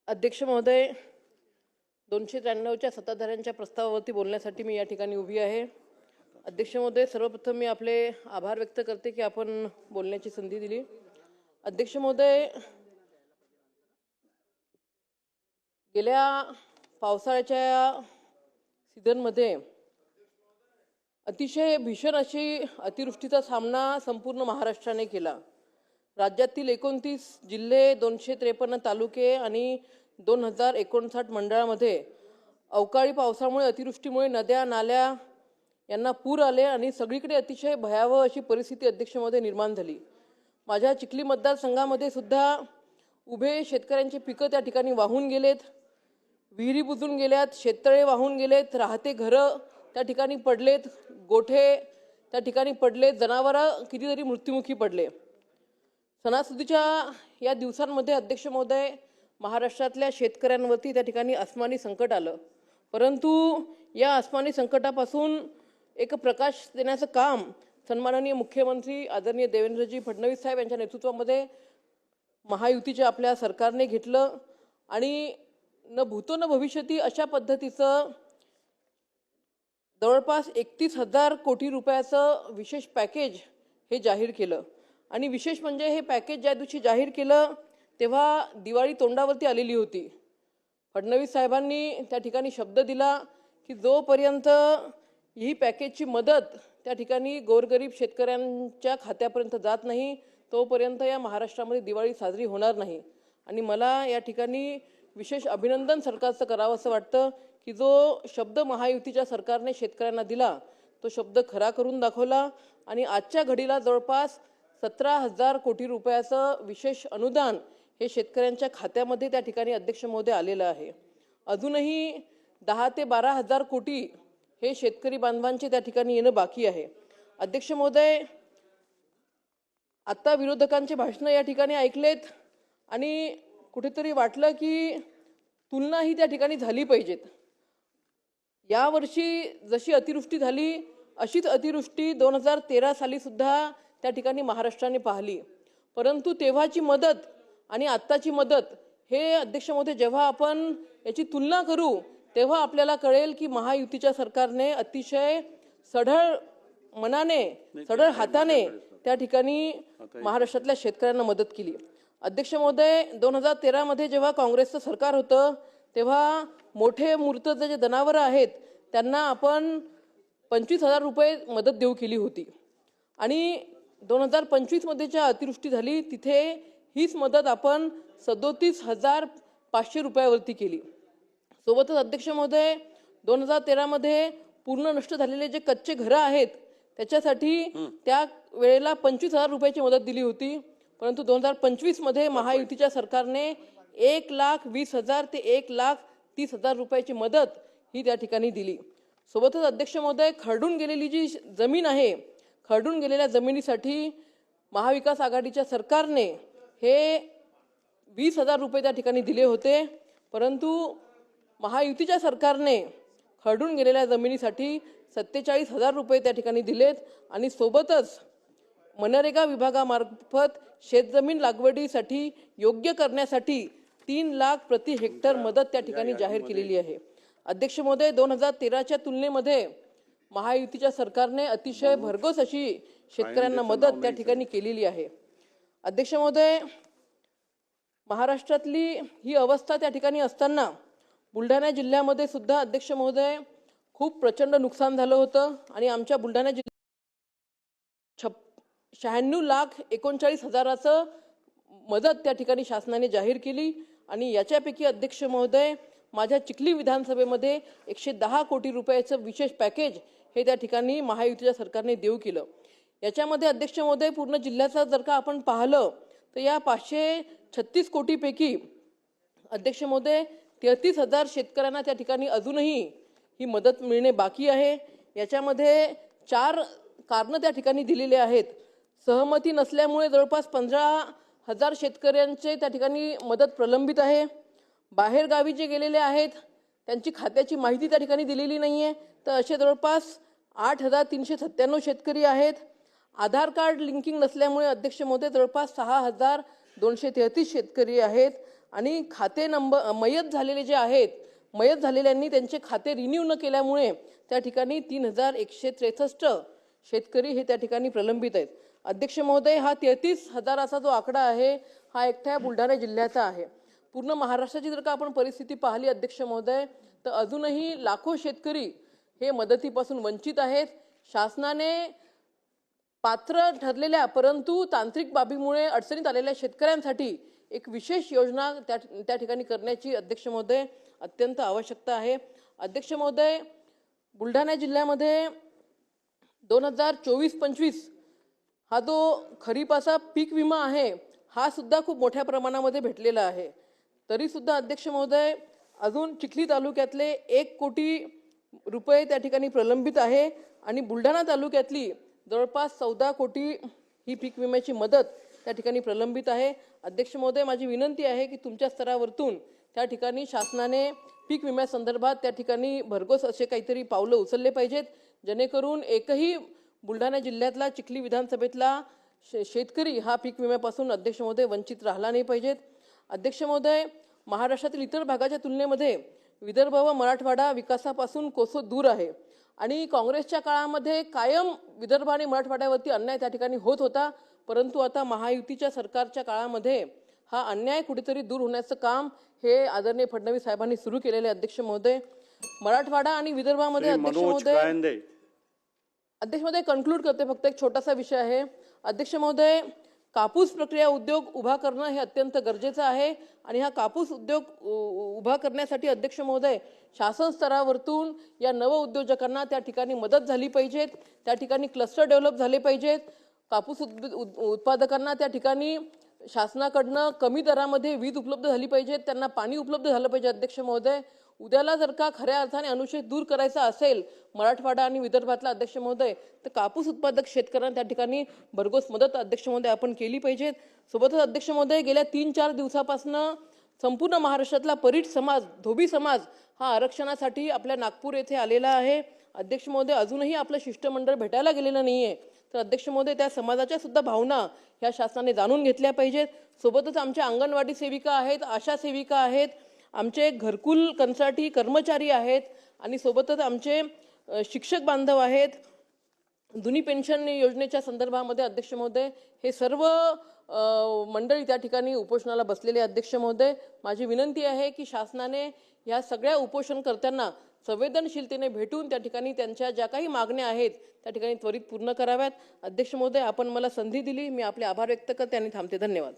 अध्यक्ष महोदय, 293च्या सत्ताधाऱ्यांच्या प्रस्तावावरती बोलण्यासाठी मी या ठिकाणी उभी आहे. अध्यक्ष महोदय, सर्वप्रथम मी आपले आभार व्यक्त करते की आपण बोलण्याची संधी दिली. अध्यक्ष महोदय, गेल्या पावसाळ्याच्या सीझनमध्ये अतिशय भीषण अशी अतिवृष्टीचा सामना संपूर्ण महाराष्ट्राने केला. राज्यातील 29 जिल्हे, 253 तालुके आणि 2059 मंडळामध्ये अवकाळी पावसामुळे, अतिवृष्टीमुळे नद्या नाल्या यांना पूर आले आणि सगळीकडे अतिशय भयावह अशी परिस्थिती अध्यक्ष महोदय निर्माण झाली. माझ्या चिखली मतदारसंघामध्ये सुद्धा उभे शेतकऱ्यांची पिकं त्या ठिकाणी वाहून गेलेत, विहिरी बुजून गेल्यात, शेततळे वाहून गेलेत, राहते घरं त्या ठिकाणी पडलेत, गोठे त्या ठिकाणी पडलेत, जनावरं कितीतरी मृत्युमुखी पडले. सणासुदीच्या या दिवसांमध्ये अध्यक्ष महोदय, महाराष्ट्रातल्या शेतकऱ्यांवरती त्या ठिकाणी अस्मानी संकट आलं. परंतु या अस्मानी संकटापासून एक प्रकाश देण्याचं काम सन्माननीय मुख्यमंत्री आदरणीय देवेंद्रजी फडणवीस साहेब यांच्या नेतृत्वामध्ये महायुतीच्या आपल्या सरकारने घेतलं आणि न भूतो न भविष्यती अशा पद्धतीचं जवळपास 31,000 कोटी रुपयाचं विशेष पॅकेज हे जाहीर केलं. आणि विशेष म्हणजे हे पॅकेज ज्या दिवशी जाहीर केलं तेव्हा दिवाळी तोंडावरती आलेली होती. फडणवीस साहेबांनी त्या ठिकाणी शब्द दिला की जोपर्यंत ही पॅकेजची मदत त्या ठिकाणी गोरगरीब शेतकऱ्यांच्या खात्यापर्यंत जात नाही तोपर्यंत या महाराष्ट्रामध्ये दिवाळी साजरी होणार नाही. आणि मला या ठिकाणी विशेष अभिनंदन सरकारचं करावं असं वाटतं की जो शब्द महायुतीच्या सरकारने शेतकऱ्यांना दिला तो शब्द खरा करून दाखवला. आणि आजच्या घडीला जवळपास 17,000 कोटी रुपयाचं विशेष अनुदान हे शेतकऱ्यांच्या खात्यामध्ये त्या ठिकाणी अध्यक्ष महोदय आलेलं आहे. अजूनही 10 ते 12,000 कोटी हे शेतकरी बांधवांचे त्या ठिकाणी येणं बाकी आहे. अध्यक्ष महोदय, आता विरोधकांचे भाषणं या ठिकाणी ऐकलेत आणि कुठेतरी वाटलं की तुलना ही त्या ठिकाणी झाली पाहिजेत. यावर्षी जशी अतिवृष्टी झाली अशीच अतिवृष्टी 2013 साली सुद्धा त्या ठिकाणी महाराष्ट्राने पाहिली. परंतु तेव्हाची मदत आणि आत्ताची मदत हे अध्यक्ष महोदय जेव्हा आपण याची तुलना करू तेव्हा आपल्याला कळेल की महायुतीच्या सरकारने अतिशय सढळ मनाने, सढळ हाताने त्या ठिकाणी महाराष्ट्रातल्या शेतकऱ्यांना मदत केली. अध्यक्ष महोदय, 2013 मध्ये जेव्हा काँग्रेसचं सरकार होतं तेव्हा मोठे मूर्त जे जनावरं आहेत त्यांना आपण 25,000 रुपये मदत देऊ केली होती. आणि 2025 मध्ये ज्या अतिवृष्टी झाली तिथे हीच मदत आपण 37,500 रुपयावरती केली. सोबतच अध्यक्ष महोदय, 2013 मध्ये पूर्ण नष्ट झालेले जे कच्चे घरं आहेत त्याच्यासाठी त्या वेळेला 25,000 रुपयाची मदत दिली होती. परंतु 2025 मध्ये महायुतीच्या सरकारने 1,20,000 ते 1,30,000 रुपयाची मदत ही त्या ठिकाणी दिली. सोबतच अध्यक्ष महोदय, खरडून गेलेली जी जमीन आहे, खरडून गेलेल्या जमिनीसाठी महाविकास आघाडीच्या सरकारने हे 20,000 रुपये त्या ठिकाणी दिले होते. परंतु महायुतीच्या सरकारने खरडून गेलेल्या जमिनीसाठी 47,000 रुपये त्या ठिकाणी दिलेत. आणि सोबतच मनरेगा विभागामार्फत शेतजमीन लागवडीसाठी योग्य करण्यासाठी 3 लाख प्रति हेक्टर मदत त्या ठिकाणी जाहीर केलेली आहे. अध्यक्ष महोदय, 2013च्या तुलनेमध्ये महायुतीच्या सरकारने अतिशय भरघोस अशी शेतकऱ्यांना मदत त्या ठिकाणी केलेली आहे. अध्यक्ष महोदय, महाराष्ट्रातली ही अवस्था त्या ठिकाणी असताना बुलढाणा जिल्ह्यामध्ये सुद्धा अध्यक्ष महोदय खूप प्रचंड नुकसान झालं होतं. आणि आमच्या बुलढाणा जिल्ह्यात 96,39,000चं मदत त्या ठिकाणी शासनाने जाहीर केली. आणि याच्यापैकी अध्यक्ष महोदय, माझ्या चिखली विधानसभेमध्ये 110 कोटी रुपयाचं विशेष पॅकेज हे त्या ठिकाणी महायुतीच्या सरकारने देऊ केलं. याच्यामध्ये अध्यक्ष महोदय पूर्ण जिल्ह्याचं जर का आपण पाहिलं तर या 536 कोटीपैकी अध्यक्ष महोदय 33,000 शेतकऱ्यांना त्या ठिकाणी अजूनही ही मदत मिळणे बाकी आहे. याच्यामध्ये 4 कारणं त्या ठिकाणी दिलेले आहेत. सहमती नसल्यामुळे जवळपास 15,000 शेतकऱ्यांचे त्या ठिकाणी मदत प्रलंबित आहे. बाहेर गावी जे गेलेले आहेत त्यांची खात्याची माहिती त्या ठिकाणी दिलेली नाही आहे, तर असे जवळपास 8,397 शेतकरी आहेत. आधार कार्ड लिंकिंग नसल्यामुळे अध्यक्ष महोदय जवळपास 6,000 233 शेतकरी आहेत आणि खाते नंबर मयत झालेले जे आहेत, मयत झालेल्यांनी त्यांचे खाते रिन्यू न केल्यामुळे त्या ठिकाणी 3163 शेतकरी हे त्या ठिकाणी प्रलंबित आहेत. अध्यक्ष महोदय, हा 33,000चा जो आकडा आहे हा एकट्या बुलढाणा जिल्ह्याचा आहे. पूर्ण महाराष्ट्राची जर का आपण परिस्थिती पाहिली अध्यक्ष महोदय, तर अजूनही लाखो शेतकरी हे मदतीपासून वंचित आहेत. शासनाने पात्र ठरलेल्या परंतु तांत्रिक बाबीमुळे अडचणीत आलेल्या शेतकऱ्यांसाठी एक विशेष योजना त्या ठिकाणी करण्याची अध्यक्ष महोदय अत्यंत आवश्यकता आहे. अध्यक्ष महोदय, बुलढाणा जिल्ह्यामध्ये 2024-25 हा जो खरीपाचा पीक विमा आहे हा सुद्धा खूप मोठ्या प्रमाणामध्ये भेटलेला आहे. तरी सुद्धा अध्यक्ष महोदय अजून चिखली तालुक्यातले 1 कोटी रुपये त्या ठिकाणी प्रलंबित आहे आणि बुलढाणा तालुक्यातली जवळपास 14 कोटी ही पीक विम्याची मदत त्या ठिकाणी प्रलंबित आहे. अध्यक्ष महोदय, माझी विनंती आहे की तुमच्या स्तरावरतून त्या ठिकाणी शासनाने पीक विम्यासंदर्भात त्या ठिकाणी भरघोस असे काहीतरी पावलं उचलले पाहिजेत, जेणेकरून एकही बुलढाणा जिल्ह्यातला चिखली विधानसभेतला शेतकरी हा पीक विम्यापासून अध्यक्ष महोदय वंचित राहिला नाही पाहिजेत. अध्यक्ष महोदय, महाराष्ट्रातील इतर भागाच्या तुलनेमध्ये विदर्भ व मराठवाडा विकासापासून कोसो दूर आहे आणि काँग्रेसच्या काळामध्ये कायम विदर्भ आणि मराठवाड्यावरती अन्याय त्या ठिकाणी होत होता. परंतु आता महायुतीच्या सरकारच्या काळामध्ये हा अन्याय कुठेतरी दूर होण्याचं काम हे आदरणीय फडणवीस साहेबांनी सुरू केलेले. अध्यक्ष महोदय, मराठवाडा आणि विदर्भामध्ये अध्यक्ष महोदय कन्क्लूड करते, फक्त एक छोटासा विषय आहे. अध्यक्ष महोदय, कापूस प्रक्रिया उद्योग उभा करणं हे अत्यंत गरजेचं आहे आणि हा कापूस उद्योग उभा करण्यासाठी अध्यक्ष महोदय शासन स्तरावरतून या नव उद्योजकांना त्या ठिकाणी मदत झाली पाहिजेत, त्या ठिकाणी क्लस्टर डेव्हलप झाले पाहिजेत. कापूस उत्पादकांना त्या ठिकाणी शासनाकडनं कमी दरामध्ये वीज उपलब्ध झाली पाहिजे, त्यांना पाणी उपलब्ध झालं पाहिजे. अध्यक्ष महोदय, उद्याला जर का खऱ्या अर्थाने अनुशेष दूर करायचा असेल मराठवाडा आणि विदर्भातला अध्यक्ष महोदय, तर कापूस उत्पादक शेतकऱ्यांना त्या ठिकाणी भरघोस मदत अध्यक्ष महोदय आपण केली पाहिजे. सोबतच अध्यक्ष महोदय, गेल्या 3-4 दिवसापासून संपूर्ण महाराष्ट्रातला परीट समाज, धोबी समाज हा आरक्षणासाठी आपल्या नागपूर येथे आलेला आहे. अध्यक्ष महोदय, अजूनही आपलं शिष्टमंडळ भेटायला गेलेलं नाहीये, तर अध्यक्ष महोदय त्या समाजाच्या सुद्धा भावना ह्या शासनाने जाणून घेतल्या पाहिजेत. सोबतच आमच्या अंगणवाडी सेविका आहेत, आशा सेविका आहेत, आमचे घरकुल कंत्राटी कर्मचारी आहेत आणि सोबतच आमचे शिक्षक बांधव आहेत. जुनी पेन्शन योजनेच्या संदर्भामध्ये अध्यक्ष महोदय हे सर्व मंडळी त्या ठिकाणी उपोषणाला बसलेले. अध्यक्ष महोदय, माझी विनंती आहे की शासनाने या सगळ्या उपोषणकर्त्यांना संवेदनशीलतेने भेटून त्या ठिकाणी त्यांच्या ज्या काही मागण्या आहेत त्या ठिकाणी त्वरित पूर्ण कराव्यात. अध्यक्ष महोदय, आपण मला संधी दिली, मी आपले आभार व्यक्त करते आणि थांबते. धन्यवाद.